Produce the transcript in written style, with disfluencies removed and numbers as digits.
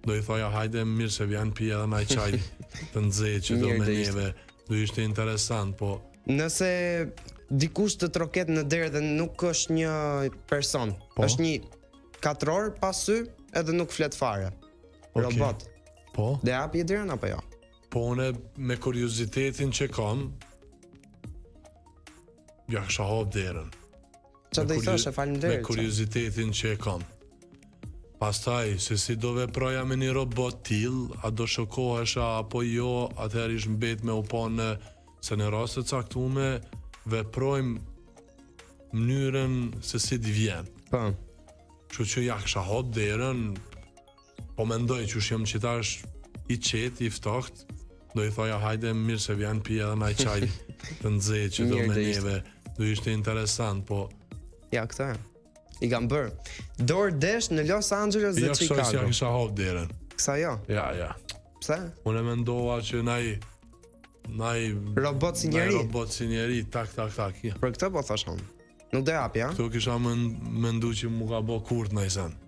do i thoja hajde mirë se vjen pi edhe naj çaj të nxehtë që do Mirë me do ishte. neve. Do ishte interesant, po Nëse dikush të troket në derë dhe nuk është një person, Po. është një katror pa sy edhe nuk flet fare. Okej. Robot. po, Dhe hapi derën apo jo? po une me kuriozitetin që kam, ja kisha hap derën. Çfarë do i thoshe Me faleminderit? qa? kuriozitetin që e kam. Pastaj, se si do veproja me një robot till, a do shokohesha apo jo, atëherë ish mbet me u pa në se në raste caktume veprojmë mënyrën se si t'i vjen. Po. Kështu që ja kisha hap derën, po mendoj që jam qitash i qetë, i ftoht, do i thoja hajde mirë se vjen pi edhe naj çaj të nxehtë që do Mirë me do ishte. neve. Do ishte interesant, po Ja këtë. I kam bër. Dorë desh në Los Angeles dhe ja kësaj si ja Chicago. kisha hap derën. Kësa jo. Ja. Pse? Unë mendova që naj Robot si njeri. robot si njeri, tak. Ja. Për këtë po thosh unë. Nuk do japi, ha? Këtu kisha mendu që mu ka bo kurt në i sen.